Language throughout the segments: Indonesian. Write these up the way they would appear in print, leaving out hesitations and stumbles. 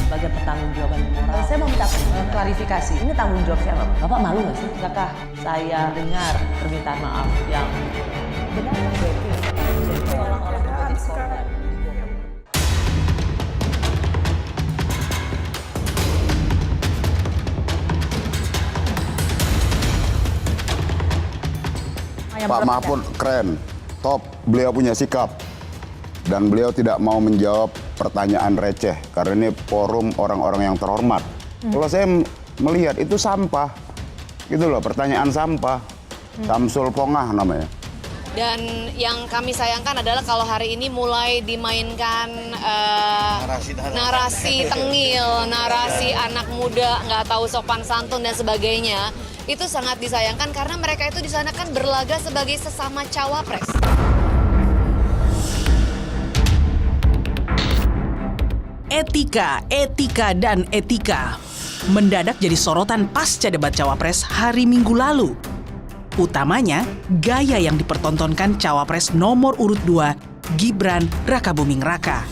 bagian pertanggungjawaban moral. Saya mau minta klarifikasi, ini tanggung jawab siapa? Bapak malu nggak sih? Apakah saya dengar permintaan maaf yang benar orang-orang menjadi korban? Pak Mahfud keren, top, beliau punya sikap. Dan beliau tidak mau menjawab pertanyaan receh, karena ini forum orang-orang yang terhormat. Kalau saya melihat itu sampah, gitu loh, pertanyaan sampah. Samsul Pongah namanya. Dan yang kami sayangkan adalah kalau hari ini mulai dimainkan narasi tengil, narasi anak muda, nggak tahu sopan santun dan sebagainya. Itu sangat disayangkan karena mereka itu di sana kan berlaga sebagai sesama cawapres. Etika, dan etika mendadak jadi sorotan pasca debat cawapres hari Minggu lalu. Utamanya, gaya yang dipertontonkan cawapres nomor urut 2, Gibran Rakabuming Raka.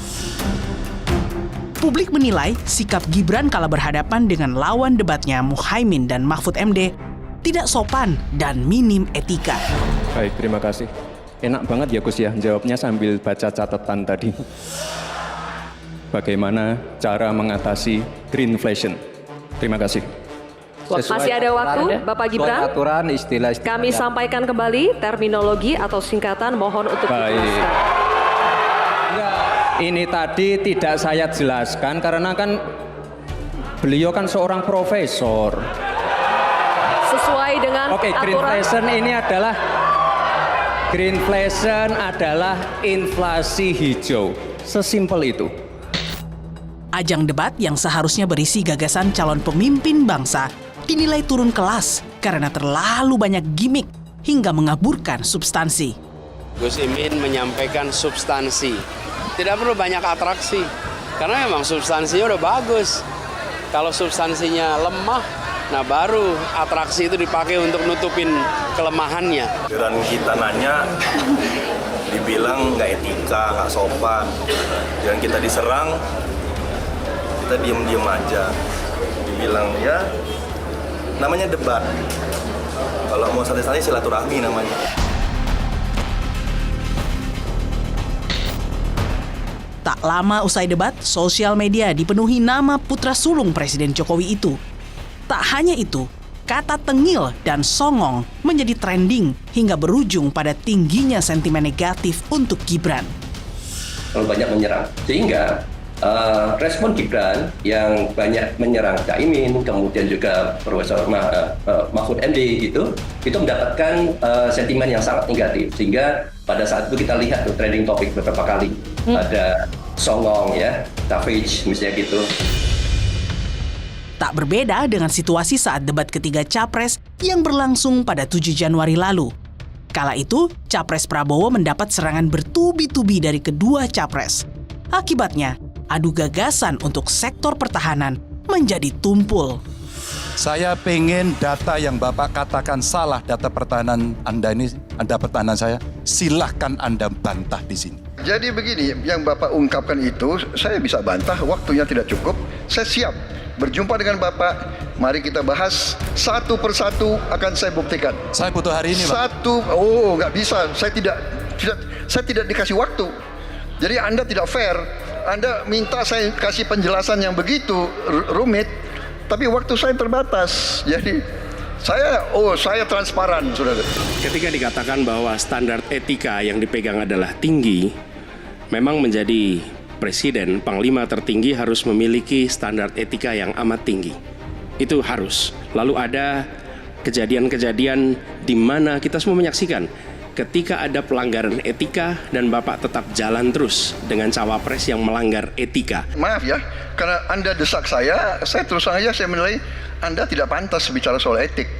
Publik menilai sikap Gibran kala berhadapan dengan lawan debatnya Muhaimin dan Mahfud MD tidak sopan dan minim etika. Baik, terima kasih. Enak banget ya Gus ya, jawabnya sambil baca catatan tadi. Bagaimana cara mengatasi greenflation? Terima kasih. Masih ada waktu, Bapak Gibran. Aturan istilah. Kami sampaikan kembali terminologi atau singkatan, mohon untuk dijelaskan. Ini tadi tidak saya jelaskan karena kan beliau kan seorang profesor. Sesuai dengan aturan. Greenflation adalah inflasi hijau. Sesimpel itu. Ajang debat yang seharusnya berisi gagasan calon pemimpin bangsa dinilai turun kelas karena terlalu banyak gimmick hingga mengaburkan substansi. Gus Imin menyampaikan substansi. Tidak perlu banyak atraksi, karena memang substansinya udah bagus. Kalau substansinya lemah, nah baru atraksi itu dipakai untuk nutupin kelemahannya. Dan kita nanya, dibilang nggak etika, nggak sopan. Dan kita diserang, kita diem-diem aja. Dibilang ya, namanya debat. Kalau mau santai-santai silaturahmi namanya. Tak lama usai debat, sosial media dipenuhi nama putra sulung Presiden Jokowi itu. Tak hanya itu, kata tengil dan songong menjadi trending hingga berujung pada tingginya sentimen negatif untuk Gibran. Terlalu banyak menyerang, sehingga respon Gibran yang banyak menyerang Caimin, kemudian juga Profesor Mahfud MD itu mendapatkan sentimen yang sangat negatif, sehingga pada saat itu kita lihat tuh trending topik beberapa kali. Ada songong ya, savage misalnya gitu. Tak berbeda dengan situasi saat debat ketiga Capres yang berlangsung pada 7 Januari lalu. Kala itu, Capres Prabowo mendapat serangan bertubi-tubi dari kedua Capres. Akibatnya, adu gagasan untuk sektor pertahanan menjadi tumpul. Saya pengen data yang Bapak katakan salah, data pertahanan Anda ini, data pertahanan saya, silahkan Anda bantah di sini. Jadi begini, yang Bapak ungkapkan itu, saya bisa bantah, waktunya tidak cukup, saya siap berjumpa dengan Bapak, mari kita bahas satu persatu akan saya buktikan. Saya butuh hari ini, Pak. Nggak bisa, saya tidak dikasih waktu. Jadi Anda tidak fair, Anda minta saya kasih penjelasan yang begitu rumit, tapi waktu saya terbatas. Jadi saya transparan, saudara. Ketika dikatakan bahwa standar etika yang dipegang adalah tinggi, memang menjadi presiden, panglima tertinggi harus memiliki standar etika yang amat tinggi. Itu harus. Lalu ada kejadian-kejadian di mana kita semua menyaksikan ketika ada pelanggaran etika dan Bapak tetap jalan terus dengan cawapres yang melanggar etika. Maaf ya, karena Anda desak saya terus saja saya menilai Anda tidak pantas bicara soal etik.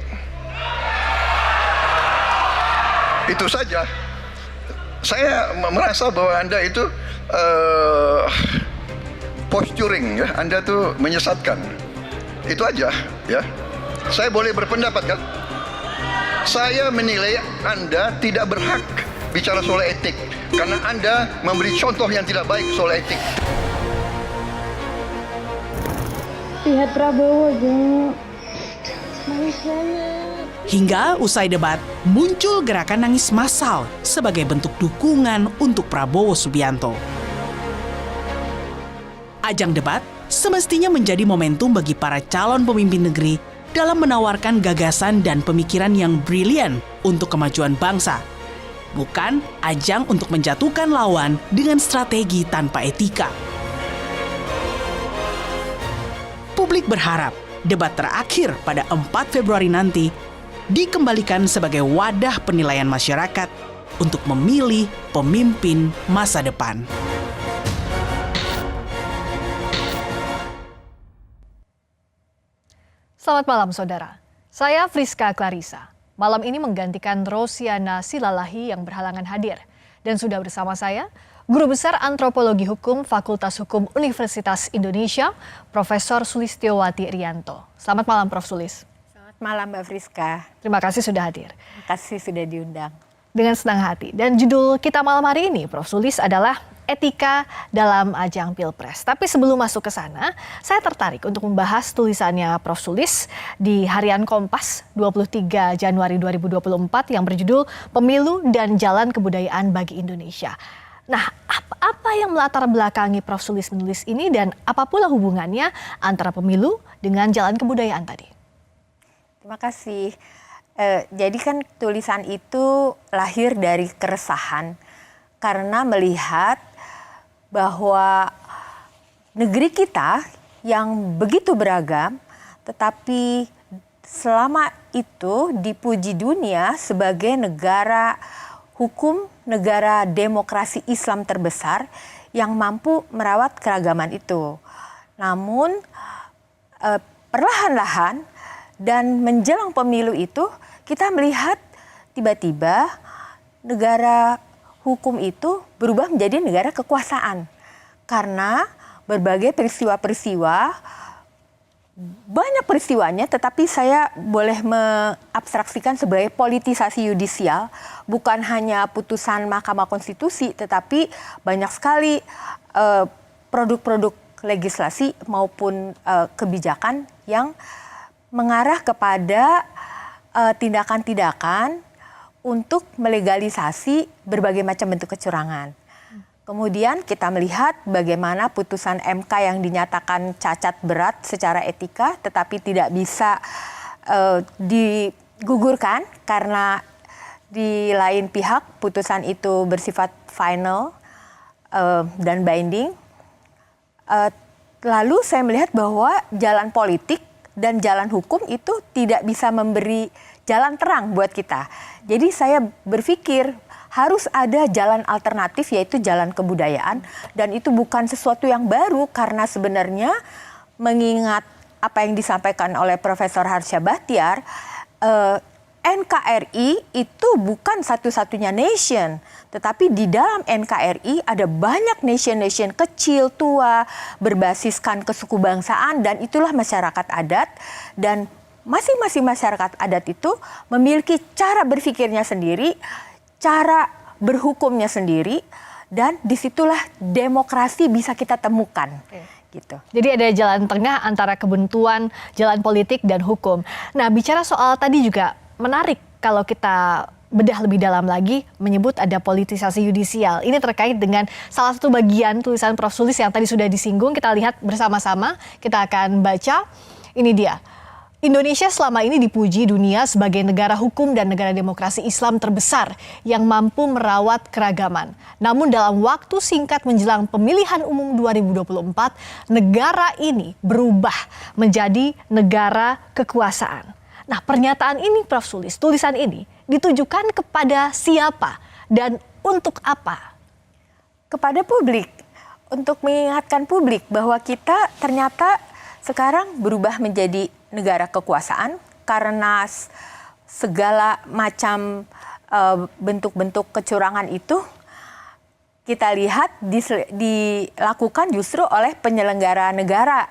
Itu saja. Saya merasa bahwa Anda itu posturing ya, Anda tuh menyesatkan. Itu aja ya. Saya boleh berpendapat kan? Saya menilai Anda tidak berhak bicara soal etik karena Anda memberi contoh yang tidak baik soal etik. Lihat Prabowo, Jeng. Nangis banget. Hingga usai debat, muncul gerakan nangis massal sebagai bentuk dukungan untuk Prabowo Subianto. Ajang debat semestinya menjadi momentum bagi para calon pemimpin negeri dalam menawarkan gagasan dan pemikiran yang brilian untuk kemajuan bangsa. Bukan ajang untuk menjatuhkan lawan dengan strategi tanpa etika. Publik berharap debat terakhir pada 4 Februari nanti dikembalikan sebagai wadah penilaian masyarakat untuk memilih pemimpin masa depan. Selamat malam saudara, saya Friska Clarissa. Malam ini menggantikan Rosiana Silalahi yang berhalangan hadir. Dan sudah bersama saya, Guru Besar Antropologi Hukum Fakultas Hukum Universitas Indonesia, Profesor Sulistiowati Rianto. Selamat malam Prof. Sulis. Selamat malam Mbak Friska. Terima kasih sudah hadir. Terima kasih sudah diundang. Dengan senang hati. Dan judul kita malam hari ini, Prof. Sulis, adalah Etika dalam Ajang Pilpres. Tapi sebelum masuk ke sana, saya tertarik untuk membahas tulisannya Prof. Sulis di Harian Kompas 23 Januari 2024 yang berjudul Pemilu dan Jalan Kebudayaan bagi Indonesia. Nah, apa yang melatar belakangi Prof. Sulis menulis ini dan apa pula hubungannya antara pemilu dengan jalan kebudayaan tadi? Terima kasih. Jadi kan tulisan itu lahir dari keresahan karena melihat bahwa negeri kita yang begitu beragam, tetapi selama itu dipuji dunia sebagai negara hukum, negara demokrasi Islam terbesar yang mampu merawat keragaman itu. Namun perlahan-lahan dan menjelang pemilu itu kita melihat tiba-tiba negara hukum itu berubah menjadi negara kekuasaan. Karena berbagai peristiwa-peristiwa, banyak peristiwanya, tetapi saya boleh mengabstraksikan sebagai politisasi yudisial, bukan hanya putusan Mahkamah Konstitusi, tetapi banyak sekali produk-produk legislasi maupun kebijakan yang mengarah kepada tindakan-tindakan untuk melegalisasi berbagai macam bentuk kecurangan. Kemudian kita melihat bagaimana putusan MK yang dinyatakan cacat berat secara etika tetapi tidak bisa digugurkan karena di lain pihak putusan itu bersifat final dan binding. Lalu saya melihat bahwa jalan politik dan jalan hukum itu tidak bisa memberi jalan terang buat kita. Jadi saya berpikir harus ada jalan alternatif yaitu jalan kebudayaan dan itu bukan sesuatu yang baru karena sebenarnya mengingat apa yang disampaikan oleh Profesor Harsha Bhatyar, NKRI itu bukan satu-satunya nation, tetapi di dalam NKRI ada banyak nation-nation kecil, tua, berbasiskan kesukubangsaan dan itulah masyarakat adat dan masing-masing masyarakat adat itu memiliki cara berpikirnya sendiri, cara berhukumnya sendiri, dan disitulah demokrasi bisa kita temukan. Gitu. Jadi ada jalan tengah antara kebuntuan, jalan politik, dan hukum. Nah, bicara soal tadi juga menarik kalau kita bedah lebih dalam lagi menyebut ada politisasi yudisial. Ini terkait dengan salah satu bagian tulisan Prof. Sulis yang tadi sudah disinggung. Kita lihat bersama-sama, kita akan baca. Ini dia. Indonesia selama ini dipuji dunia sebagai negara hukum dan negara demokrasi Islam terbesar yang mampu merawat keragaman. Namun dalam waktu singkat menjelang pemilihan umum 2024, negara ini berubah menjadi negara kekuasaan. Nah, pernyataan ini Prof. Sulis, tulisan ini ditujukan kepada siapa dan untuk apa? Kepada publik, untuk mengingatkan publik bahwa kita ternyata sekarang berubah menjadi negara kekuasaan karena segala macam bentuk-bentuk kecurangan itu kita lihat dilakukan justru oleh penyelenggara negara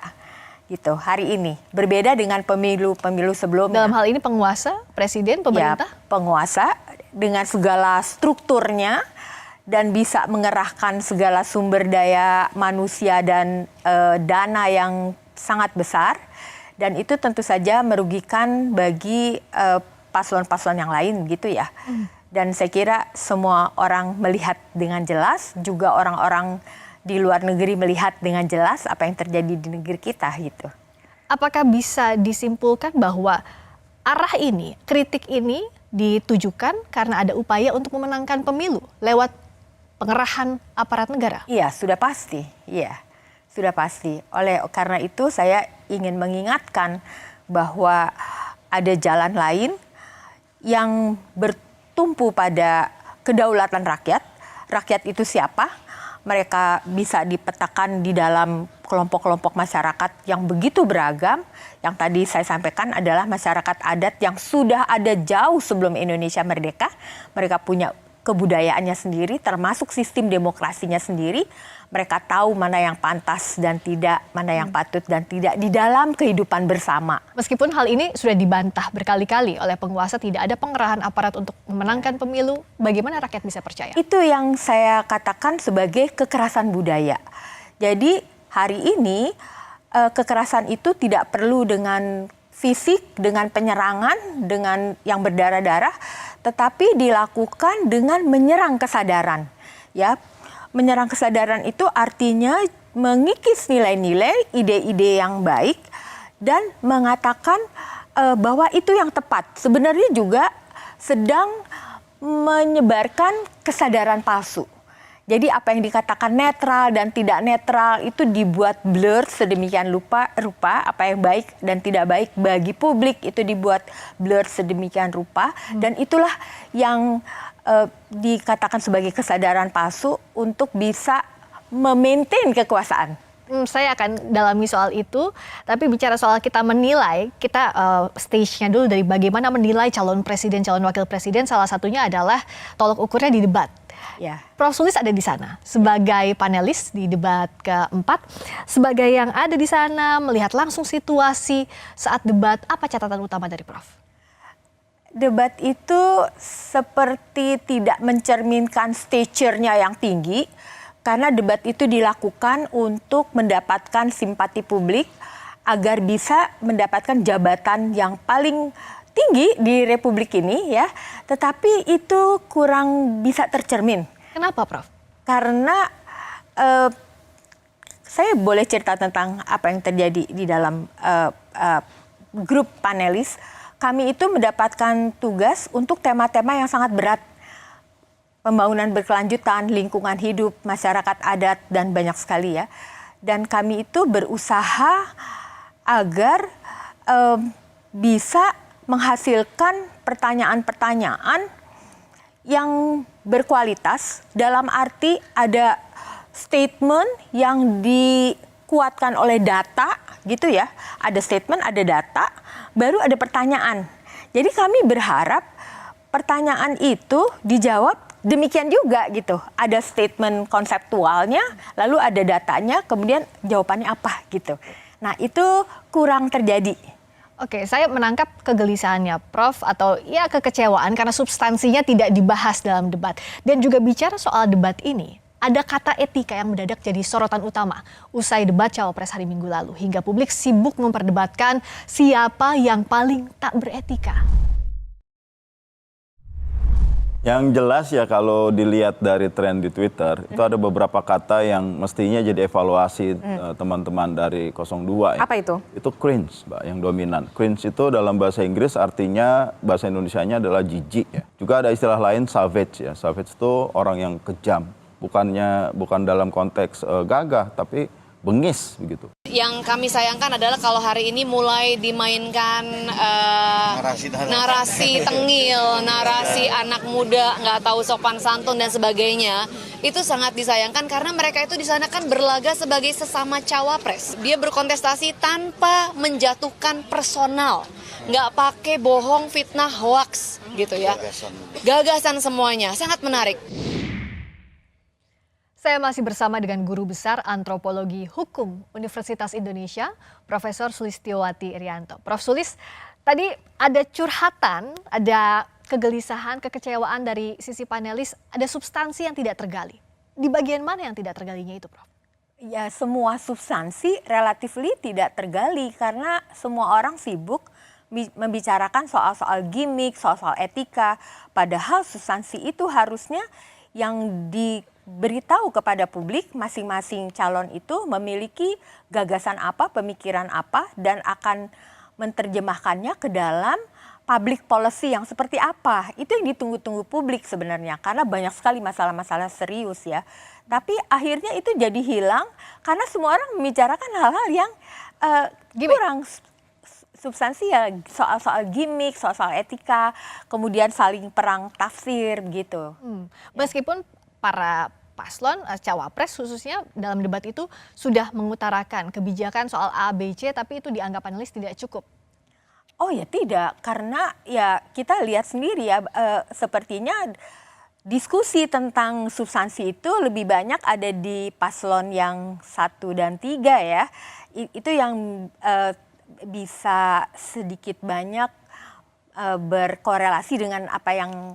gitu hari ini. Berbeda dengan pemilu-pemilu sebelumnya. Dalam hal ini penguasa, presiden, pemerintah? Ya, penguasa dengan segala strukturnya dan bisa mengerahkan segala sumber daya manusia dan dana yang sangat besar dan itu tentu saja merugikan bagi paslon-paslon yang lain gitu ya. Dan saya kira semua orang melihat dengan jelas, juga orang-orang di luar negeri melihat dengan jelas apa yang terjadi di negeri kita gitu. Apakah bisa disimpulkan bahwa arah ini, kritik ini ditujukan karena ada upaya untuk memenangkan pemilu lewat pengerahan aparat negara? Iya, sudah pasti. Iya, sudah pasti. Karena itu saya ingin mengingatkan bahwa ada jalan lain yang bertumpu pada kedaulatan rakyat. Rakyat itu siapa? Mereka bisa dipetakan di dalam kelompok-kelompok masyarakat yang begitu beragam. Yang tadi saya sampaikan adalah masyarakat adat yang sudah ada jauh sebelum Indonesia merdeka. Mereka punya kebudayaannya sendiri, termasuk sistem demokrasinya sendiri. Mereka tahu mana yang pantas dan tidak, mana yang patut dan tidak di dalam kehidupan bersama. Meskipun hal ini sudah dibantah berkali-kali oleh penguasa, tidak ada pengerahan aparat untuk memenangkan pemilu, bagaimana rakyat bisa percaya? Itu yang saya katakan sebagai kekerasan budaya. Jadi hari ini kekerasan itu tidak perlu dengan fisik, dengan penyerangan, dengan yang berdarah-darah, tetapi dilakukan dengan menyerang kesadaran. Ya, menyerang kesadaran itu artinya mengikis nilai-nilai, ide-ide yang baik dan mengatakan bahwa itu yang tepat. Sebenarnya juga sedang menyebarkan kesadaran palsu. Jadi apa yang dikatakan netral dan tidak netral itu dibuat blur sedemikian rupa, apa yang baik dan tidak baik bagi publik itu dibuat blur sedemikian rupa dan itulah yang dikatakan sebagai kesadaran palsu untuk bisa memaintain kekuasaan. Saya akan dalami soal itu, tapi bicara soal kita menilai, kita stage-nya dulu dari bagaimana menilai calon presiden, calon wakil presiden, salah satunya adalah tolok ukurnya di debat. Ya. Prof. Sulis ada di sana sebagai panelis di debat keempat, sebagai yang ada di sana melihat langsung situasi saat debat, apa catatan utama dari Prof? Debat itu seperti tidak mencerminkan stature-nya yang tinggi, karena debat itu dilakukan untuk mendapatkan simpati publik agar bisa mendapatkan jabatan yang paling tinggi di Republik ini ya, tetapi itu kurang bisa tercermin. Kenapa, Prof? Karena saya boleh cerita tentang apa yang terjadi di dalam grup panelis. Kami itu mendapatkan tugas untuk tema-tema yang sangat berat. Pembangunan berkelanjutan, lingkungan hidup, masyarakat adat, dan banyak sekali ya. Dan kami itu berusaha agar bisa menghasilkan pertanyaan-pertanyaan yang berkualitas, dalam arti ada statement yang dikuatkan oleh data gitu ya. Ada statement, ada data, baru ada pertanyaan. Jadi kami berharap pertanyaan itu dijawab demikian juga gitu. Ada statement konseptualnya, lalu ada datanya, kemudian jawabannya apa gitu. Nah itu kurang terjadi. Oke, saya menangkap kegelisahannya Prof atau ya kekecewaan karena substansinya tidak dibahas dalam debat. Dan juga bicara soal debat ini, ada kata etika yang mendadak jadi sorotan utama usai debat Cawapres hari Minggu lalu. Hingga publik sibuk memperdebatkan siapa yang paling tak beretika. Yang jelas ya kalau dilihat dari tren di Twitter, itu ada beberapa kata yang mestinya jadi evaluasi teman-teman dari 02 ya. Apa itu? Itu cringe, Mbak, yang dominan. Cringe itu dalam bahasa Inggris artinya, bahasa Indonesianya adalah jijik ya. Juga ada istilah lain savage ya. Savage itu orang yang kejam. Bukan dalam konteks gagah, tapi bengis begitu. Yang kami sayangkan adalah kalau hari ini mulai dimainkan narasi tengil, narasi anak muda nggak tahu sopan santun dan sebagainya. Itu sangat disayangkan karena mereka itu di sana kan berlaga sebagai sesama cawapres. Dia berkontestasi tanpa menjatuhkan personal, nggak pakai bohong, fitnah, hoax gitu ya. Gagasan semuanya, sangat menarik. Saya masih bersama dengan Guru Besar Antropologi Hukum Universitas Indonesia, Profesor Sulistiyowati Irianto. Prof. Sulis, tadi ada curhatan, ada kegelisahan, kekecewaan dari sisi panelis, ada substansi yang tidak tergali. Di bagian mana yang tidak tergalinya itu, Prof? ya semua substansi relatifly tidak tergali karena semua orang sibuk membicarakan soal-soal gimmick, soal-soal etika. Padahal substansi itu harusnya yang diberitahu kepada publik, masing-masing calon itu memiliki gagasan apa, pemikiran apa, dan akan menerjemahkannya ke dalam public policy yang seperti apa. Itu yang ditunggu-tunggu publik sebenarnya, karena banyak sekali masalah-masalah serius ya. Tapi akhirnya itu jadi hilang karena semua orang membicarakan hal-hal yang kurang substansial, soal-soal gimmick, soal-soal etika, kemudian saling perang tafsir gitu. Meskipun para paslon cawapres khususnya dalam debat itu sudah mengutarakan kebijakan soal A, B, C, tapi itu dianggap panelis tidak cukup. Oh ya tidak, karena ya kita lihat sendiri ya sepertinya diskusi tentang substansi itu lebih banyak ada di paslon yang 1 dan 3 ya. Itu yang bisa sedikit banyak berkorelasi dengan apa yang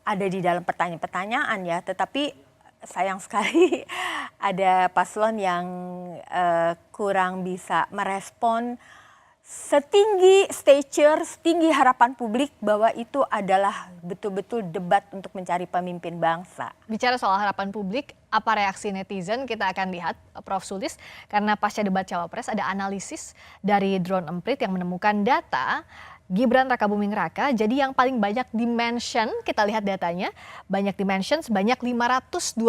ada di dalam pertanyaan-pertanyaan ya. Tetapi sayang sekali ada paslon yang kurang bisa merespon setinggi harapan publik bahwa itu adalah betul-betul debat untuk mencari pemimpin bangsa. Bicara soal harapan publik, apa reaksi netizen kita akan lihat, Prof. Sulis, karena pasca debat Cawapres ada analisis dari Drone Emprit yang menemukan data Gibran Rakabuming Raka jadi yang paling banyak dimention, kita lihat datanya, banyak dimension sebanyak 512.000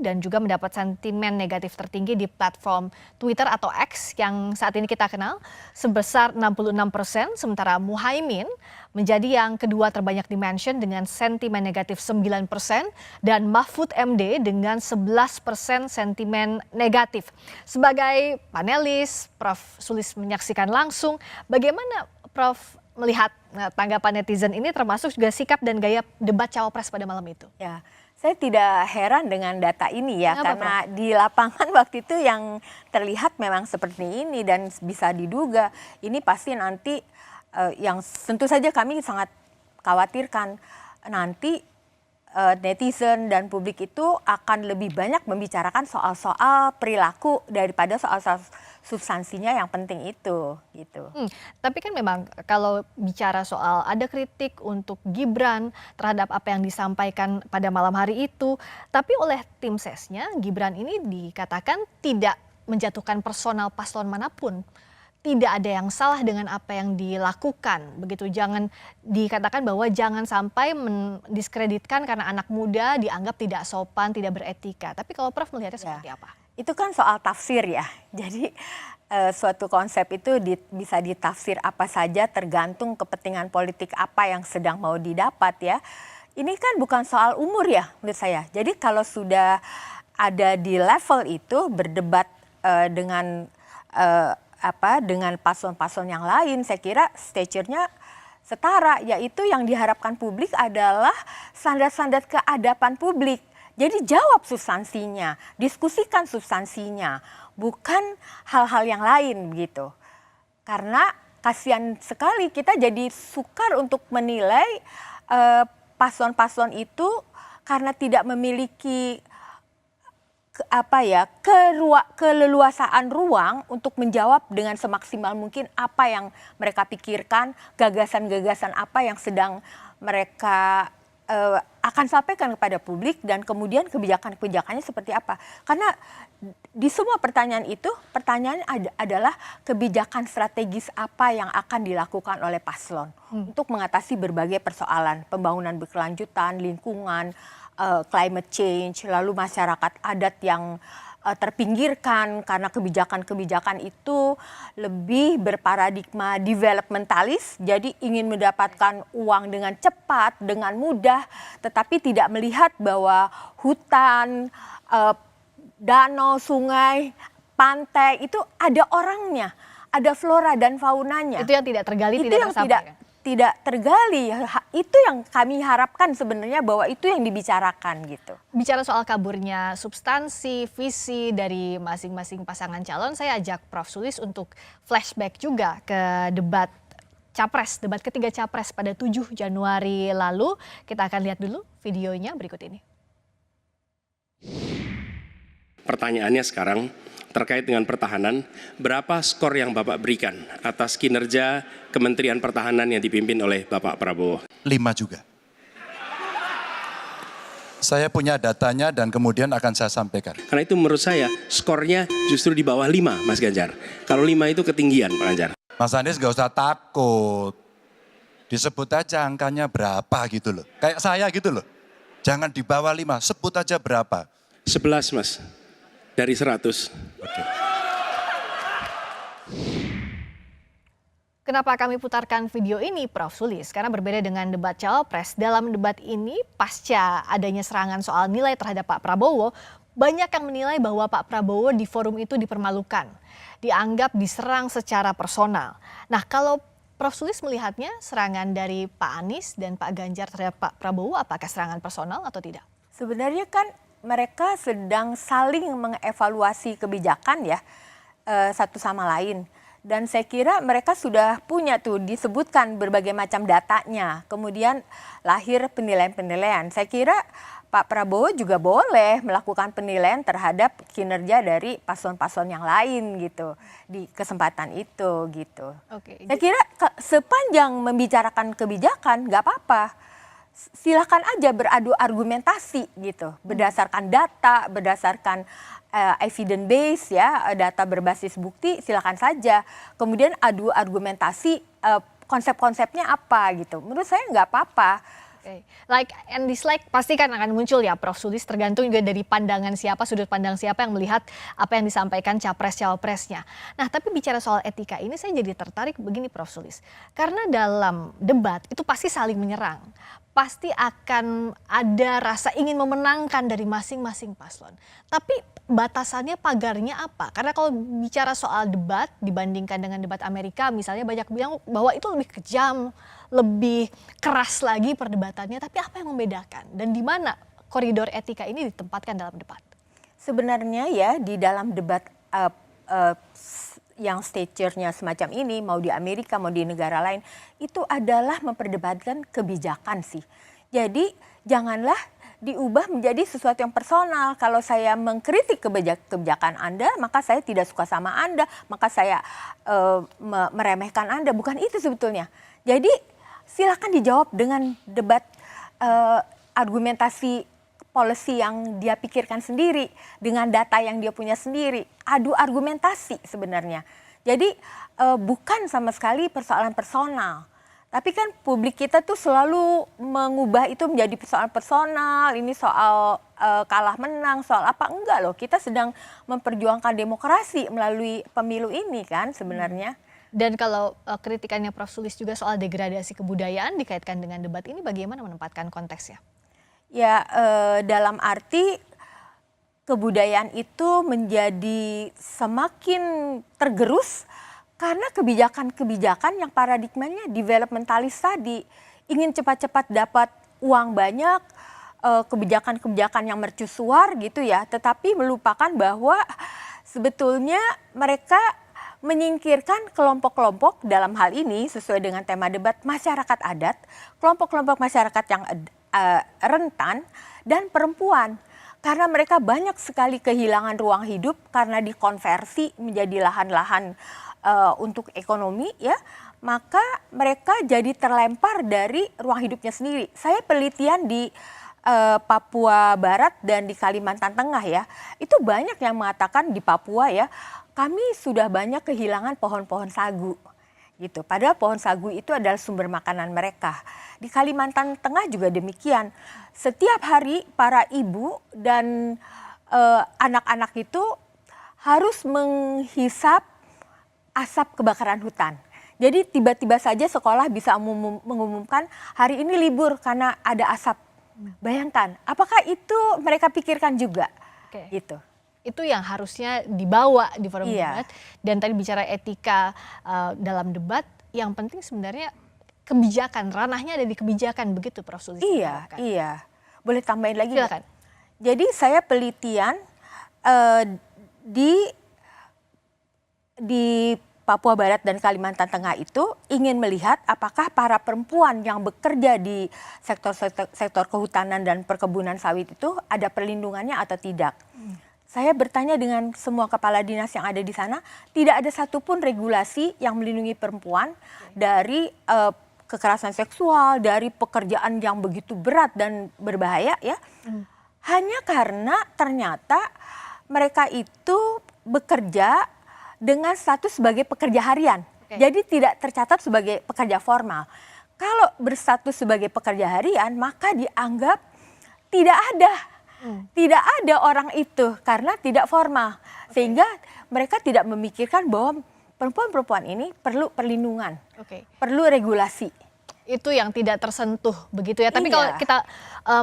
dan juga mendapat sentimen negatif tertinggi di platform Twitter atau X yang saat ini kita kenal sebesar 66%, sementara Muhaimin menjadi yang kedua terbanyak dimension dengan sentimen negatif 9% dan Mahfud MD dengan 11% sentimen negatif. Sebagai panelis, Prof. Sulis menyaksikan langsung bagaimana Prof melihat tanggapan netizen ini termasuk juga sikap dan gaya debat Cawapres pada malam itu. Ya, saya tidak heran dengan data ini ya. Kenapa, karena Prof? di lapangan waktu itu yang terlihat memang seperti ini dan bisa diduga ini pasti nanti yang tentu saja kami sangat khawatirkan nanti netizen dan publik itu akan lebih banyak membicarakan soal-soal perilaku daripada soal-soal substansinya yang penting itu gitu. Tapi kan memang kalau bicara soal ada kritik untuk Gibran terhadap apa yang disampaikan pada malam hari itu, tapi oleh tim sesnya Gibran ini dikatakan tidak menjatuhkan personal paslon manapun. Tidak ada yang salah dengan apa yang dilakukan, begitu. Jangan dikatakan bahwa jangan sampai mendiskreditkan karena anak muda dianggap tidak sopan, tidak beretika. Tapi kalau Prof melihatnya seperti apa? Itu kan soal tafsir ya. Jadi suatu konsep itu bisa ditafsir apa saja tergantung kepentingan politik apa yang sedang mau didapat ya. Ini kan bukan soal umur ya menurut saya. Jadi kalau sudah ada di level itu berdebat dengan paslon-paslon yang lain, saya kira stature-nya setara, yaitu yang diharapkan publik adalah standar-standar keadaban publik. Jadi jawab substansinya, diskusikan substansinya, bukan hal-hal yang lain begitu. Karena kasihan sekali kita jadi sukar untuk menilai paslon-paslon itu karena tidak memiliki keleluasaan ruang untuk menjawab dengan semaksimal mungkin apa yang mereka pikirkan, gagasan-gagasan apa yang sedang mereka akan sampaikan kepada publik dan kemudian kebijakan-kebijakannya seperti apa. Karena di semua pertanyaan itu, pertanyaannya adalah kebijakan strategis apa yang akan dilakukan oleh paslon untuk mengatasi berbagai persoalan, pembangunan berkelanjutan, lingkungan, climate change, lalu masyarakat adat yang terpinggirkan karena kebijakan-kebijakan itu lebih berparadigma developmentalis, jadi ingin mendapatkan uang dengan cepat, dengan mudah, tetapi tidak melihat bahwa hutan, danau, sungai, pantai itu ada orangnya, ada flora dan faunanya. Itu yang tidak tergali, itu tidak yang tersampaikan. Tidak tergali. Itu yang kami harapkan sebenarnya bahwa itu yang dibicarakan gitu. Bicara soal kaburnya substansi, visi dari masing-masing pasangan calon, saya ajak Prof. Sulis untuk flashback juga ke debat Capres, debat ketiga Capres pada 7 Januari lalu. Kita akan lihat dulu videonya berikut ini. pertanyaannya sekarang terkait dengan pertahanan, berapa skor yang Bapak berikan atas kinerja Kementerian Pertahanan yang dipimpin oleh Bapak Prabowo? 5 juga. Saya punya datanya dan kemudian akan saya sampaikan. Karena itu menurut saya skornya justru di bawah 5, Mas Ganjar. Kalau 5 itu ketinggian, Pak Ganjar. Mas Anies nggak usah takut. Disebut aja angkanya berapa gitu loh. Kayak saya gitu loh. Jangan di bawah 5, sebut aja berapa. 11, Mas. Dari 100. Oke. Kenapa kami putarkan video ini, Prof. Sulis? Karena berbeda dengan debat Cawapres, dalam debat ini pasca adanya serangan soal nilai terhadap Pak Prabowo, banyak yang menilai bahwa Pak Prabowo di forum itu dipermalukan, dianggap diserang secara personal. Nah, kalau Prof. Sulis melihatnya serangan dari Pak Anies dan Pak Ganjar terhadap Pak Prabowo, apakah serangan personal atau tidak? Sebenarnya kan mereka sedang saling mengevaluasi kebijakan ya satu sama lain. Dan saya kira mereka sudah punya tuh disebutkan berbagai macam datanya. Kemudian lahir penilaian-penilaian. Saya kira Pak Prabowo juga boleh melakukan penilaian terhadap kinerja dari paslon-paslon yang lain gitu di kesempatan itu gitu. Oke. Saya kira sepanjang membicarakan kebijakan nggak apa-apa. Silakan aja beradu argumentasi gitu, berdasarkan data, berdasarkan evidence base ya, data berbasis bukti, silakan saja. Kemudian adu argumentasi konsep-konsepnya apa gitu. Menurut saya nggak apa-apa. Okay. Like and dislike pasti kan akan muncul ya, Prof. Sulis, tergantung juga dari pandangan siapa, sudut pandang siapa yang melihat apa yang disampaikan capres-cawapresnya. Nah, tapi bicara soal etika ini saya jadi tertarik begini, Prof. Sulis. Karena dalam debat itu pasti saling menyerang. Pasti akan ada rasa ingin memenangkan dari masing-masing paslon. Tapi batasannya, pagarnya apa? Karena kalau bicara soal debat dibandingkan dengan debat Amerika misalnya, banyak bilang bahwa itu lebih kejam, lebih keras lagi perdebatannya. Tapi apa yang membedakan? Dan di mana koridor etika ini ditempatkan dalam debat? Sebenarnya ya di dalam debat yang stature-nya semacam ini, mau di Amerika, mau di negara lain, itu adalah memperdebatkan kebijakan sih. Jadi janganlah diubah menjadi sesuatu yang personal. Kalau saya mengkritik kebijakan Anda, maka saya tidak suka sama Anda, maka saya meremehkan Anda. Bukan itu sebetulnya. Jadi silakan dijawab dengan debat argumentasi policy yang dia pikirkan sendiri, dengan data yang dia punya sendiri, adu argumentasi sebenarnya. Jadi bukan sama sekali persoalan personal. Tapi kan publik kita tuh selalu mengubah itu menjadi persoalan personal, ini soal kalah menang, soal apa, enggak loh. Kita sedang memperjuangkan demokrasi melalui pemilu ini kan sebenarnya. Dan kalau kritikannya Prof. Sulis juga soal degradasi kebudayaan dikaitkan dengan debat ini, bagaimana menempatkan konteksnya? Ya, dalam arti kebudayaan itu menjadi semakin tergerus karena kebijakan-kebijakan yang paradigmanya developmentalis tadi. Ingin cepat-cepat dapat uang banyak, kebijakan-kebijakan yang mercusuar gitu ya. Tetapi melupakan bahwa sebetulnya mereka menyingkirkan kelompok-kelompok dalam hal ini sesuai dengan tema debat masyarakat adat, kelompok-kelompok masyarakat yang rentan dan perempuan. Karena mereka banyak sekali kehilangan ruang hidup karena dikonversi menjadi lahan-lahan untuk ekonomi ya, maka mereka jadi terlempar dari ruang hidupnya sendiri. Saya penelitian di Papua Barat dan di Kalimantan Tengah ya, itu banyak yang mengatakan di Papua ya, kami sudah banyak kehilangan pohon-pohon sagu gitu. Padahal pohon sagu itu adalah sumber makanan mereka. Di Kalimantan Tengah juga demikian. Setiap hari para ibu dan anak-anak itu harus menghisap asap kebakaran hutan. Jadi tiba-tiba saja sekolah bisa mengumumkan hari ini libur karena ada asap. Bayangkan, apakah itu mereka pikirkan juga? Oke. Gitu. Itu yang harusnya dibawa di forum Iya. debat. Dan tadi bicara etika dalam debat, yang penting sebenarnya kebijakan, ranahnya ada di kebijakan, begitu Prof. Sulis. Iya. Boleh tambahin lagi? Silakan. Jadi saya penelitian di Papua Barat dan Kalimantan Tengah itu ingin melihat apakah para perempuan yang bekerja di sektor kehutanan dan perkebunan sawit itu ada perlindungannya atau tidak. Saya bertanya dengan semua kepala dinas yang ada di sana, tidak ada satupun regulasi yang melindungi perempuan dari kekerasan seksual, dari pekerjaan yang begitu berat dan berbahaya ya. Hanya karena ternyata mereka itu bekerja dengan status sebagai pekerja harian. Jadi tidak tercatat sebagai pekerja formal. Kalau berstatus sebagai pekerja harian, maka dianggap tidak ada. Tidak ada orang itu karena tidak formal. Sehingga mereka tidak memikirkan bahwa perempuan-perempuan ini perlu perlindungan, perlu regulasi. Itu yang tidak tersentuh begitu ya. Tapi kalau kita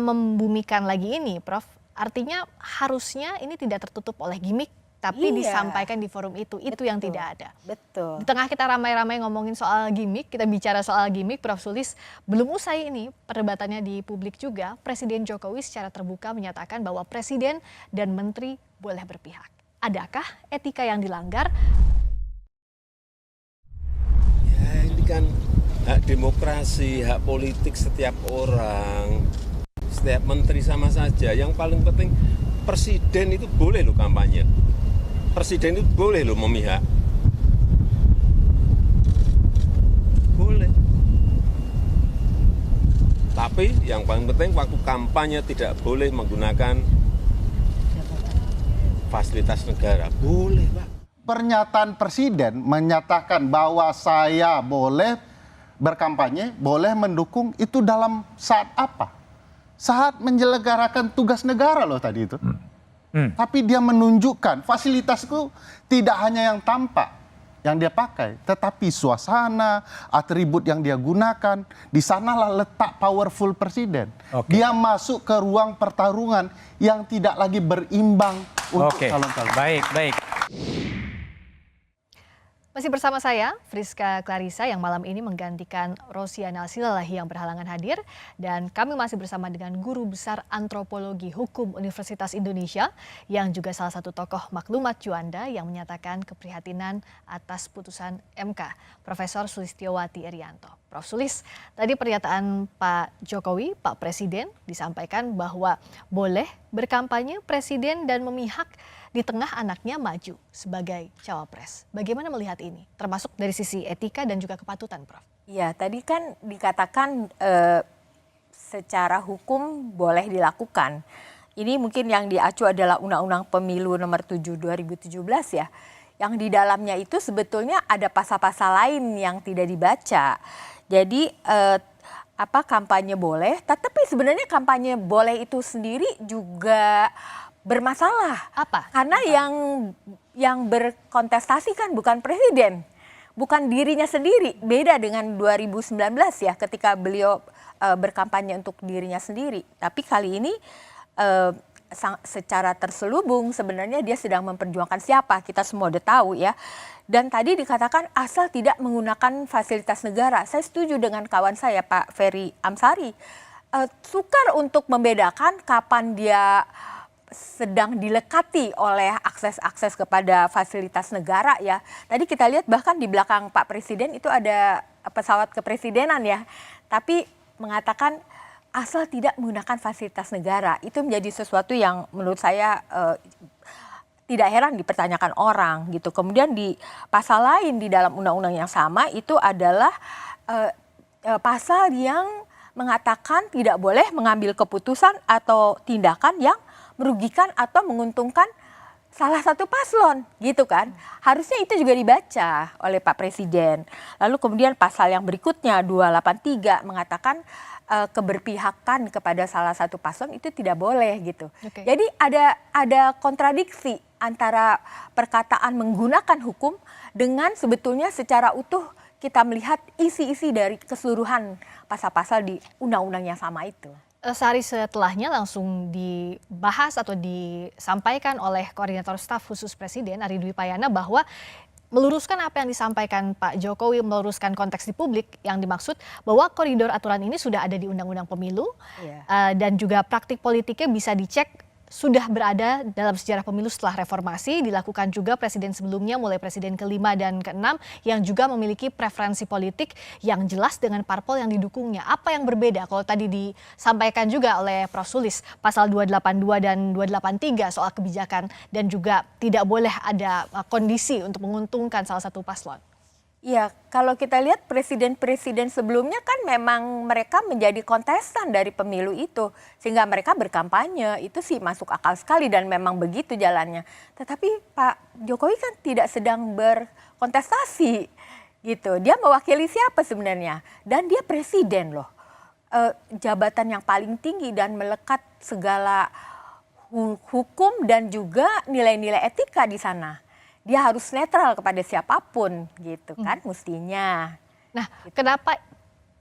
membumikan lagi ini, Prof, artinya harusnya ini tidak tertutup oleh gimmick, tapi disampaikan di forum itu yang tidak ada. Betul. Di tengah kita ramai-ramai ngomongin soal gimmick, kita bicara soal gimmick, Prof Sulis, belum usai ini perdebatannya di publik juga, Presiden Jokowi secara terbuka menyatakan bahwa Presiden dan Menteri boleh berpihak. Adakah etika yang dilanggar? Ya ini kan hak demokrasi, hak politik setiap orang, setiap menteri sama saja. Yang paling penting Presiden itu boleh loh kampanye. Presiden itu boleh loh memihak. Boleh. Tapi yang paling penting waktu kampanye tidak boleh menggunakan fasilitas negara. Boleh, Pak. Pernyataan Presiden menyatakan bahwa saya boleh berkampanye, boleh mendukung, itu dalam saat apa? Saat menyelenggarakan tugas negara loh tadi itu. Tapi dia menunjukkan fasilitas itu tidak hanya yang tampak, yang dia pakai, tetapi suasana, atribut yang dia gunakan, di sanalah letak powerful presiden. Dia masuk ke ruang pertarungan yang tidak lagi berimbang untuk calon-calon. Baik. Masih bersama saya, Friska Clarissa yang malam ini menggantikan Rosiana Silalahi yang berhalangan hadir. Dan kami masih bersama dengan Guru Besar Antropologi Hukum Universitas Indonesia yang juga salah satu tokoh maklumat Juanda yang menyatakan keprihatinan atas putusan MK, Profesor Sulistiowati Erianto. Prof Sulis, tadi pernyataan Pak Jokowi, Pak Presiden disampaikan bahwa boleh berkampanye Presiden dan memihak di tengah anaknya maju sebagai cawapres. Bagaimana melihat ini? Termasuk dari sisi etika dan juga kepatutan, Prof. Ya, tadi kan dikatakan secara hukum boleh dilakukan. Ini mungkin yang diacu adalah Undang-Undang Pemilu Nomor 7 2017 ya. Yang di dalamnya itu sebetulnya ada pasal-pasal lain yang tidak dibaca. Jadi kampanye boleh, tetapi sebenarnya kampanye boleh itu sendiri juga bermasalah. Apa? Karena yang berkontestasi kan bukan presiden, bukan dirinya sendiri. Beda dengan 2019 ya, ketika beliau berkampanye untuk dirinya sendiri. Tapi kali ini secara terselubung sebenarnya dia sedang memperjuangkan siapa, kita semua udah tahu ya. Dan tadi dikatakan asal tidak menggunakan fasilitas negara. Saya setuju dengan kawan saya Pak Ferry Amsari. Sukar untuk membedakan kapan dia sedang dilekati oleh akses-akses kepada fasilitas negara ya. Tadi kita lihat bahkan di belakang Pak Presiden itu ada pesawat kepresidenan ya. Tapi mengatakan asal tidak menggunakan fasilitas negara. Itu menjadi sesuatu yang menurut saya tidak heran dipertanyakan orang gitu. Kemudian di pasal lain di dalam undang-undang yang sama itu adalah pasal yang mengatakan tidak boleh mengambil keputusan atau tindakan yang merugikan atau menguntungkan salah satu paslon gitu kan. Harusnya itu juga dibaca oleh Pak Presiden. Lalu kemudian pasal yang berikutnya 283 mengatakan keberpihakan kepada salah satu paslon itu tidak boleh gitu. Jadi ada kontradiksi antara perkataan menggunakan hukum dengan sebetulnya secara utuh kita melihat isi-isi dari keseluruhan pasal-pasal di undang-undang yang sama itu. Sehari setelahnya langsung dibahas atau disampaikan oleh Koordinator Staf Khusus Presiden Ari Dwi Payana bahwa meluruskan apa yang disampaikan Pak Jokowi, meluruskan konteks di publik yang dimaksud bahwa koridor aturan ini sudah ada di Undang-Undang Pemilu dan juga praktik politiknya bisa dicek sudah berada dalam sejarah pemilu setelah reformasi, dilakukan juga presiden sebelumnya mulai presiden ke-5 dan ke-6 yang juga memiliki preferensi politik yang jelas dengan parpol yang didukungnya. Apa yang berbeda kalau tadi disampaikan juga oleh Prof. Sulis pasal 282 dan 283 soal kebijakan dan juga tidak boleh ada kondisi untuk menguntungkan salah satu paslon? Ya, kalau kita lihat presiden-presiden sebelumnya kan memang mereka menjadi kontestan dari pemilu itu. Sehingga mereka berkampanye, itu sih masuk akal sekali dan memang begitu jalannya. Tetapi Pak Jokowi kan tidak sedang berkontestasi gitu. Dia mewakili siapa sebenarnya? Dan dia presiden loh. Jabatan yang paling tinggi dan melekat segala hukum dan juga nilai-nilai etika di sana. Dia harus netral kepada siapapun gitu kan mestinya. Nah, kenapa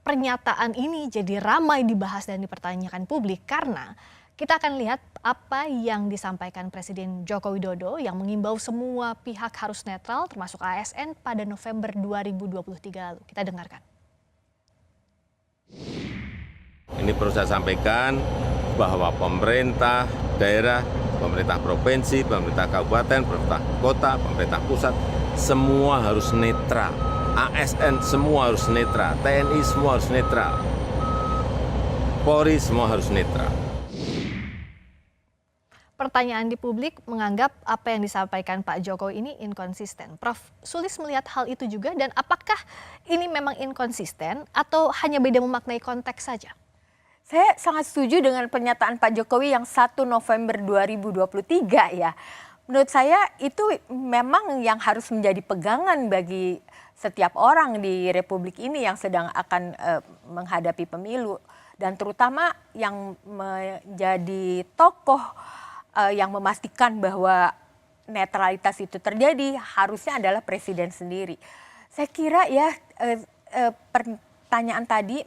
pernyataan ini jadi ramai dibahas dan dipertanyakan publik? Karena kita akan lihat apa yang disampaikan Presiden Joko Widodo yang mengimbau semua pihak harus netral termasuk ASN pada November 2023 lalu. Kita dengarkan. Ini perlu saya sampaikan bahwa pemerintah daerah, pemerintah provinsi, pemerintah kabupaten, pemerintah kota, pemerintah pusat, semua harus netral. ASN semua harus netral, TNI semua harus netral, Polri semua harus netral. Pertanyaan di publik menganggap apa yang disampaikan Pak Jokowi ini inkonsisten. Prof. Sulis melihat hal itu juga dan apakah ini memang inkonsisten atau hanya beda memaknai konteks saja? Saya sangat setuju dengan pernyataan Pak Jokowi yang 1 November 2023 ya. Menurut saya itu memang yang harus menjadi pegangan bagi setiap orang di Republik ini yang sedang akan menghadapi pemilu. Dan terutama yang menjadi tokoh yang memastikan bahwa netralitas itu terjadi harusnya adalah presiden sendiri. Saya kira ya pertanyaan tadi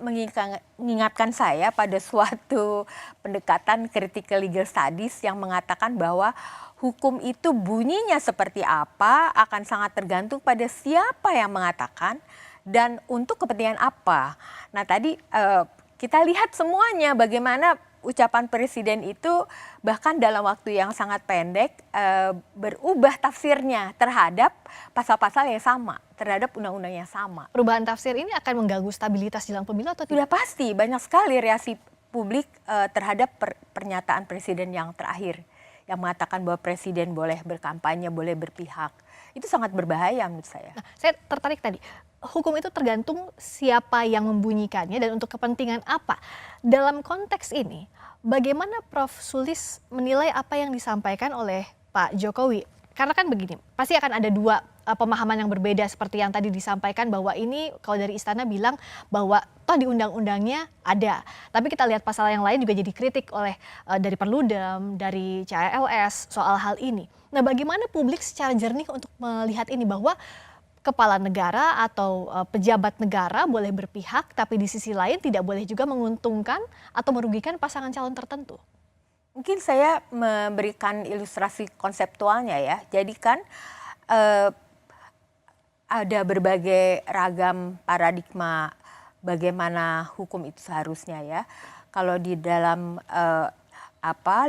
mengingatkan saya pada suatu pendekatan critical legal studies yang mengatakan bahwa hukum itu bunyinya seperti apa akan sangat tergantung pada siapa yang mengatakan dan untuk kepentingan apa. Nah tadi kita lihat semuanya bagaimana ucapan presiden itu bahkan dalam waktu yang sangat pendek berubah tafsirnya terhadap pasal-pasal yang sama, terhadap undang-undang yang sama. Perubahan tafsir ini akan mengganggu stabilitas jelang pemilu atau tidak? Sudah pasti, banyak sekali reaksi publik terhadap pernyataan presiden yang terakhir yang mengatakan bahwa presiden boleh berkampanye, boleh berpihak. Itu sangat berbahaya menurut saya. Nah, saya tertarik tadi, hukum itu tergantung siapa yang membunyikannya dan untuk kepentingan apa. Dalam konteks ini, bagaimana Prof. Sulis menilai apa yang disampaikan oleh Pak Jokowi? Karena kan begini, pasti akan ada dua pemahaman yang berbeda seperti yang tadi disampaikan bahwa ini kalau dari istana bilang bahwa toh di undang-undangnya ada. Tapi kita lihat pasal yang lain juga jadi kritik oleh dari Perludem, dari CALS soal hal ini. Nah bagaimana publik secara jernih untuk melihat ini bahwa kepala negara atau pejabat negara boleh berpihak tapi di sisi lain tidak boleh juga menguntungkan atau merugikan pasangan calon tertentu? Mungkin saya memberikan ilustrasi konseptualnya ya. Jadi kan ada berbagai ragam paradigma bagaimana hukum itu seharusnya ya. Kalau di dalam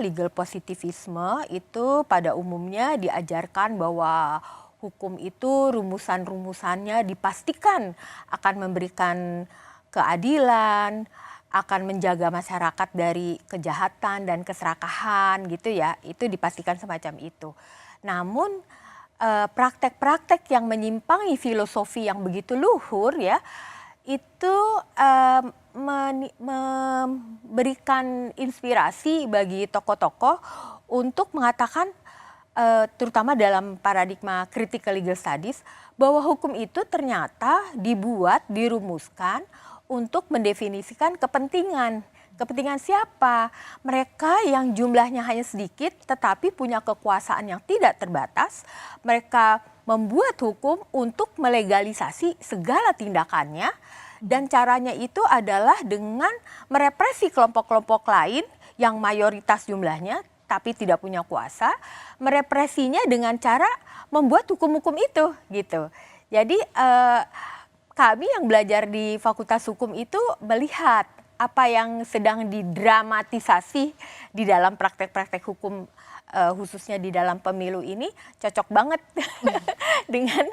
legal positivisme itu pada umumnya diajarkan bahwa hukum itu rumusan-rumusannya dipastikan akan memberikan keadilan, akan menjaga masyarakat dari kejahatan dan keserakahan gitu ya. Itu dipastikan semacam itu. Namun praktek-praktek yang menyimpangi filosofi yang begitu luhur ya, itu memberikan inspirasi bagi tokoh-tokoh untuk mengatakan terutama dalam paradigma critical legal studies bahwa hukum itu ternyata dibuat, dirumuskan untuk mendefinisikan kepentingan. Kepentingan siapa? Mereka yang jumlahnya hanya sedikit tetapi punya kekuasaan yang tidak terbatas. Mereka membuat hukum untuk melegalisasi segala tindakannya dan caranya itu adalah dengan merepresi kelompok-kelompok lain yang mayoritas jumlahnya tapi tidak punya kuasa, merepresinya dengan cara membuat hukum-hukum itu gitu. Jadi kami yang belajar di Fakultas Hukum itu melihat apa yang sedang didramatisasi di dalam praktek-praktek hukum khususnya di dalam pemilu ini cocok banget dengan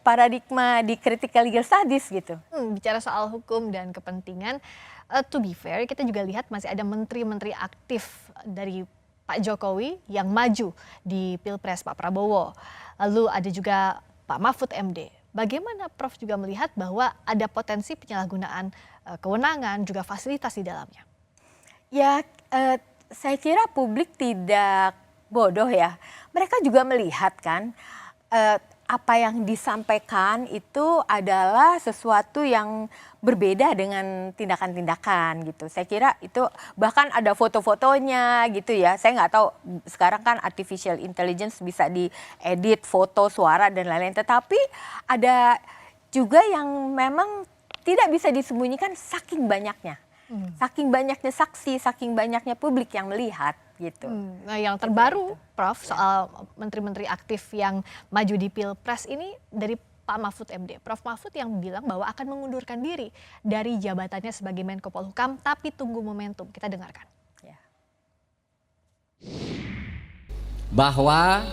paradigma di critical legal studies gitu. Bicara soal hukum dan kepentingan, to be fair kita juga lihat masih ada menteri-menteri aktif dari Pak Jokowi yang maju di Pilpres Pak Prabowo. Lalu ada juga Pak Mahfud MD. Bagaimana Prof juga melihat bahwa ada potensi penyalahgunaan kewenangan juga fasilitas di dalamnya? Ya, saya kira publik tidak bodoh ya. Mereka juga melihat kan apa yang disampaikan itu adalah sesuatu yang berbeda dengan tindakan-tindakan gitu. Saya kira itu bahkan ada foto-fotonya gitu ya. Saya nggak tahu sekarang kan artificial intelligence bisa diedit foto, suara dan lain-lain. Tetapi ada juga yang memang tidak bisa disembunyikan saking banyaknya. Saking banyaknya saksi, saking banyaknya publik yang melihat gitu. Nah yang terbaru Prof soal menteri-menteri aktif yang maju di Pilpres ini dari Pak Mahfud MD. Prof Mahfud yang bilang bahwa akan mengundurkan diri dari jabatannya sebagai Menko Polhukam tapi tunggu momentum. Kita dengarkan. Bahwa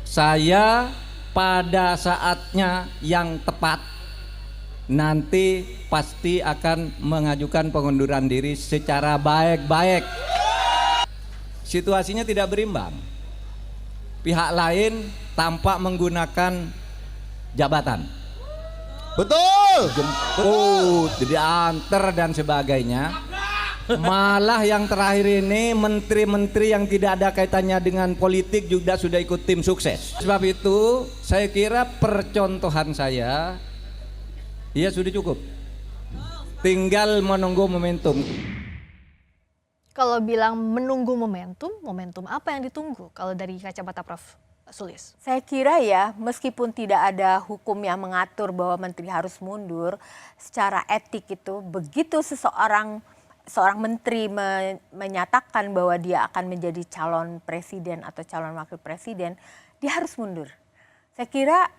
saya pada saatnya yang tepat nanti pasti akan mengajukan pengunduran diri secara baik-baik. Situasinya tidak berimbang. Pihak lain tampak menggunakan jabatan. Betul. Jemput, diantar dan sebagainya. Malah yang terakhir ini menteri-menteri yang tidak ada kaitannya dengan politik juga sudah ikut tim sukses. Sebab itu saya kira percontohan saya ya sudah cukup. Tinggal menunggu momentum. Kalau bilang menunggu momentum, momentum apa yang ditunggu kalau dari kacamata Prof Sulis? Saya kira ya, meskipun tidak ada hukum yang mengatur bahwa menteri harus mundur, secara etik itu begitu seorang menteri menyatakan bahwa dia akan menjadi calon presiden atau calon wakil presiden, dia harus mundur. Saya kira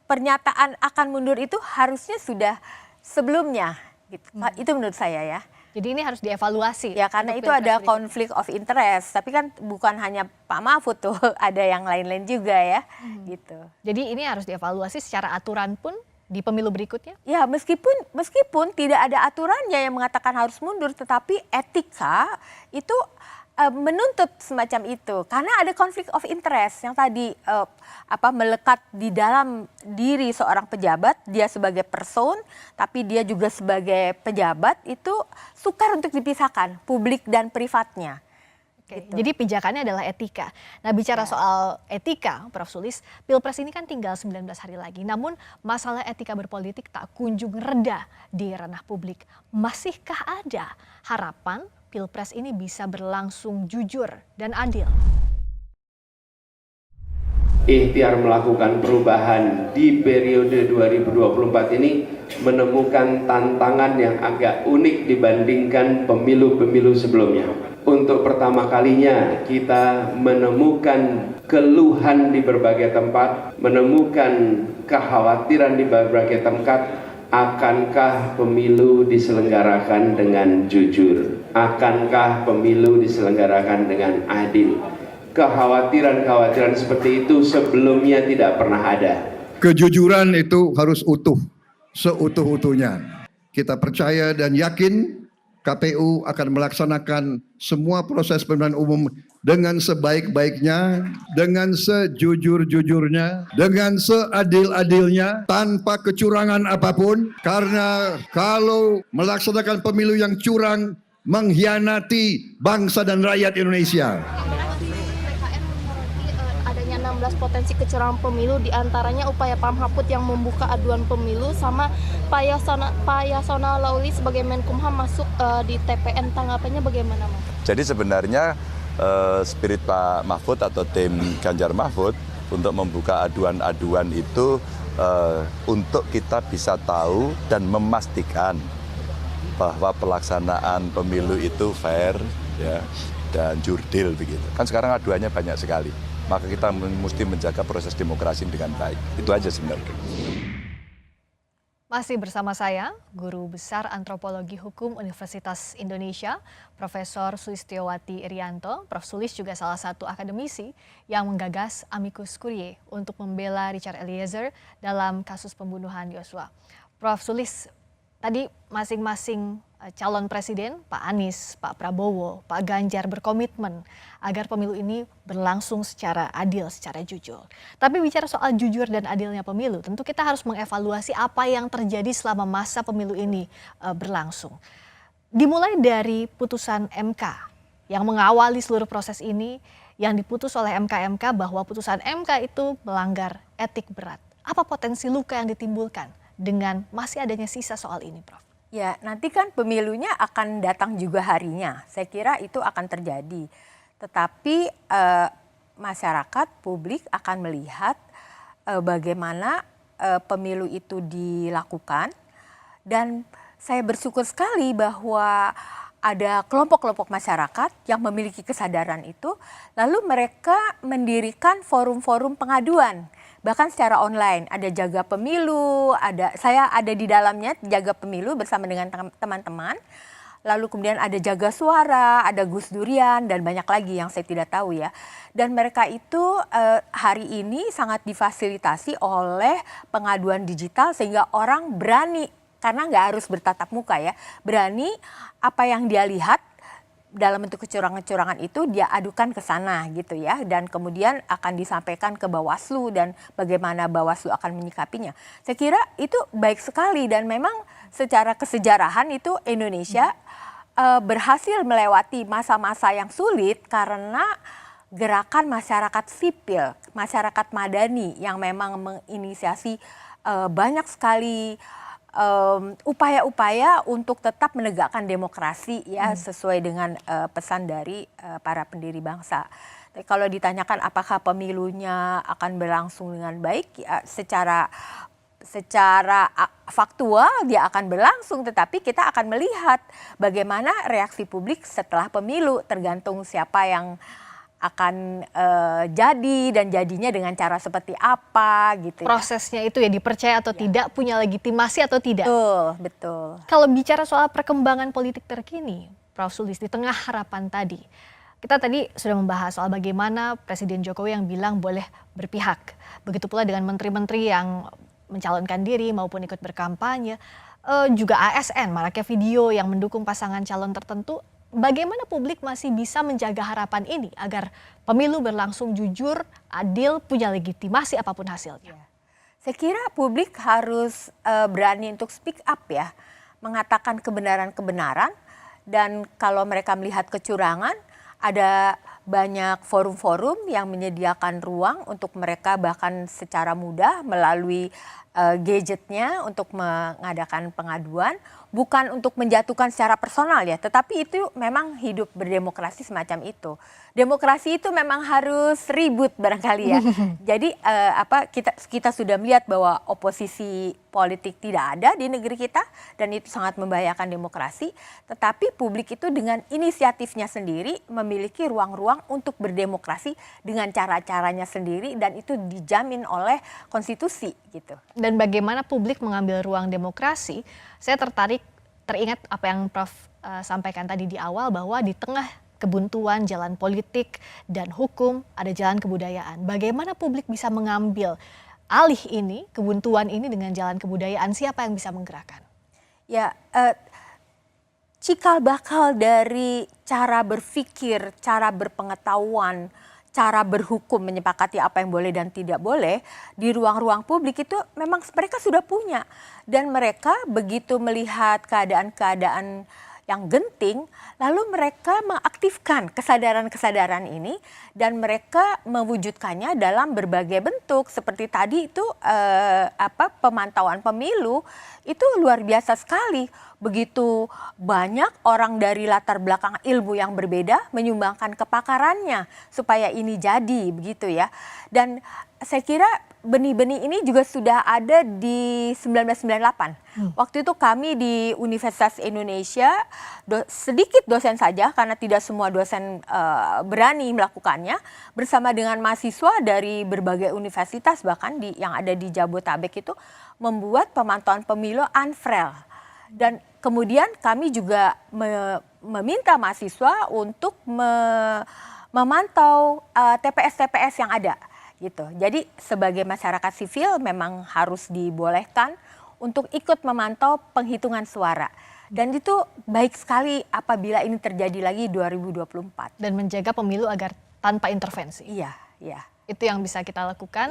pernyataan akan mundur itu harusnya sudah sebelumnya. Gitu. Itu menurut saya ya. Jadi ini harus dievaluasi. Ya karena itu ada konflik of interest. Tapi kan bukan hanya Pak Mahfud tuh, ada yang lain-lain juga ya. Gitu. Jadi ini harus dievaluasi secara aturan pun di pemilu berikutnya? Ya meskipun tidak ada aturannya yang mengatakan harus mundur, tetapi etika itu menuntut semacam itu karena ada konflik of interest yang tadi melekat di dalam diri seorang pejabat, dia sebagai person tapi dia juga sebagai pejabat, itu sukar untuk dipisahkan publik dan privatnya. Gitu. Jadi pijakannya adalah etika. Nah bicara soal etika Prof Sulis, Pilpres ini kan tinggal 19 hari lagi, namun masalah etika berpolitik tak kunjung reda di ranah publik. Masihkah ada harapan Pilpres ini bisa berlangsung jujur dan adil? Ikhtiar melakukan perubahan di periode 2024 ini menemukan tantangan yang agak unik dibandingkan pemilu-pemilu sebelumnya. Untuk pertama kalinya kita menemukan keluhan di berbagai tempat, menemukan kekhawatiran di berbagai tempat. Akankah pemilu diselenggarakan dengan jujur? Akankah pemilu diselenggarakan dengan adil? Kekhawatiran-kekhawatiran seperti itu sebelumnya tidak pernah ada. Kejujuran itu harus utuh, seutuh-utuhnya. Kita percaya dan yakin KPU akan melaksanakan semua proses pemilihan umum dengan sebaik-baiknya, dengan sejujur-jujurnya, dengan seadil-adilnya, tanpa kecurangan apapun. Karena kalau melaksanakan pemilu yang curang, mengkhianati bangsa dan rakyat Indonesia. Adanya 16 potensi kecurangan pemilu, diantaranya upaya Pak Mahfud yang membuka aduan pemilu sama Pak Yasona Lauli sebagai Menkumham masuk di TPN. Tanggapannya bagaimana, Mas? Jadi sebenarnya spirit Pak Mahfud atau tim Ganjar Mahfud untuk membuka aduan-aduan itu untuk kita bisa tahu dan memastikan bahwa pelaksanaan pemilu itu fair ya, dan jurdil begitu. Kan sekarang aduannya banyak sekali. Maka kita mesti menjaga proses demokrasi dengan baik. Itu aja sebenarnya. Masih bersama saya, Guru Besar Antropologi Hukum Universitas Indonesia, Profesor Sulistiyowati Irianto. Prof. Sulis juga salah satu akademisi yang menggagas amicus curiae untuk membela Richard Eliezer dalam kasus pembunuhan Yosua. Prof. Sulis, tadi masing-masing calon presiden, Pak Anies, Pak Prabowo, Pak Ganjar berkomitmen agar pemilu ini berlangsung secara adil, secara jujur. Tapi bicara soal jujur dan adilnya pemilu, tentu kita harus mengevaluasi apa yang terjadi selama masa pemilu ini berlangsung. Dimulai dari putusan MK yang mengawali seluruh proses ini, yang diputus oleh MK bahwa putusan MK itu melanggar etik berat. Apa potensi luka yang ditimbulkan dengan masih adanya sisa soal ini, Prof? Ya, nanti kan pemilunya akan datang juga harinya. Saya kira itu akan terjadi. Tetapi masyarakat, publik akan melihat bagaimana pemilu itu dilakukan. Dan saya bersyukur sekali bahwa ada kelompok-kelompok masyarakat yang memiliki kesadaran itu. Lalu mereka mendirikan forum-forum pengaduan. Bahkan secara online, ada Jaga Pemilu, saya ada di dalamnya Jaga Pemilu bersama dengan teman-teman. Lalu kemudian ada Jaga Suara, ada Gus Durian, dan banyak lagi yang saya tidak tahu ya. Dan mereka itu hari ini sangat difasilitasi oleh pengaduan digital sehingga orang berani, karena nggak harus bertatap muka ya, berani apa yang dia lihat dalam bentuk kecurangan-kecurangan itu dia adukan ke sana gitu ya, dan kemudian akan disampaikan ke Bawaslu dan bagaimana Bawaslu akan menyikapinya. Saya kira itu baik sekali dan memang secara kesejarahan itu Indonesia berhasil melewati masa-masa yang sulit karena gerakan masyarakat sipil, masyarakat madani yang memang menginisiasi banyak sekali upaya-upaya untuk tetap menegakkan demokrasi ya sesuai dengan pesan dari para pendiri bangsa. Tapi kalau ditanyakan apakah pemilunya akan berlangsung dengan baik, ya, secara faktual dia akan berlangsung, tetapi kita akan melihat bagaimana reaksi publik setelah pemilu, tergantung siapa yang akan jadi dan jadinya dengan cara seperti apa gitu. Prosesnya itu ya dipercaya atau tidak, punya legitimasi atau tidak. Betul. Kalau bicara soal perkembangan politik terkini, Prof. Sulis, di tengah harapan tadi, kita tadi sudah membahas soal bagaimana Presiden Jokowi yang bilang boleh berpihak. Begitu pula dengan menteri-menteri yang mencalonkan diri maupun ikut berkampanye, juga ASN, maraknya video yang mendukung pasangan calon tertentu. Bagaimana publik masih bisa menjaga harapan ini agar pemilu berlangsung jujur, adil, punya legitimasi apapun hasilnya? Saya kira publik harus berani untuk speak up ya, mengatakan kebenaran-kebenaran, dan kalau mereka melihat kecurangan, ada banyak forum-forum yang menyediakan ruang untuk mereka bahkan secara mudah melalui gadgetnya untuk mengadakan pengaduan, bukan untuk menjatuhkan secara personal ya, tetapi itu memang hidup berdemokrasi semacam itu. Demokrasi itu memang harus ribut barangkali ya. Jadi kita sudah melihat bahwa oposisi politik tidak ada di negeri kita dan itu sangat membahayakan demokrasi. Tetapi publik itu dengan inisiatifnya sendiri memiliki ruang-ruang untuk berdemokrasi dengan cara-caranya sendiri dan itu dijamin oleh konstitusi gitu. Dan bagaimana publik mengambil ruang demokrasi, saya teringat apa yang Prof sampaikan tadi di awal bahwa di tengah kebuntuan jalan politik dan hukum ada jalan kebudayaan. Bagaimana publik bisa mengambil alih ini, kebuntuan ini dengan jalan kebudayaan, siapa yang bisa menggerakkan? Ya, cikal bakal dari cara berpikir, cara berpengetahuan, cara berhukum menyepakati apa yang boleh dan tidak boleh di ruang-ruang publik itu memang mereka sudah punya. Dan mereka begitu melihat keadaan-keadaan yang genting, lalu mereka mengaktifkan kesadaran-kesadaran ini dan mereka mewujudkannya dalam berbagai bentuk. Seperti tadi itu pemantauan pemilu itu luar biasa sekali. begitu banyak orang dari latar belakang ilmu yang berbeda menyumbangkan kepakarannya supaya ini jadi begitu ya. Dan saya kira benih-benih ini juga sudah ada di 1998. Waktu itu kami di Universitas Indonesia sedikit dosen saja karena tidak semua dosen berani melakukannya, bersama dengan mahasiswa dari berbagai universitas bahkan yang ada di Jabotabek itu membuat pemantauan pemilu Anfrel. Dan kemudian kami juga meminta mahasiswa untuk memantau TPS-TPS yang ada gitu. Jadi sebagai masyarakat sivil memang harus dibolehkan untuk ikut memantau penghitungan suara. Dan itu baik sekali apabila ini terjadi lagi 2024. Dan menjaga pemilu agar tanpa intervensi. Iya, iya. Itu yang bisa kita lakukan,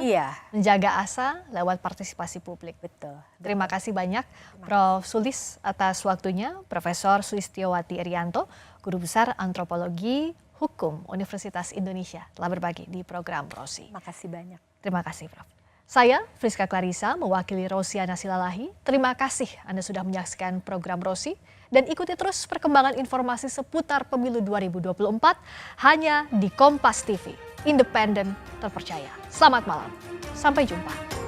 menjaga asa lewat partisipasi publik. Betul. Terima kasih banyak Prof. Sulis atas waktunya, Profesor Sulistiowati Irianto, Guru Besar Antropologi Hukum Universitas Indonesia, telah berbagi di program Rosi. Makasih banyak. Terima kasih Prof. Saya Friska Clarissa mewakili Rosiana Silalahi. Terima kasih Anda sudah menyaksikan program Rosi dan ikuti terus perkembangan informasi seputar pemilu 2024 hanya di Kompas TV. Independen, terpercaya. Selamat malam. Sampai jumpa.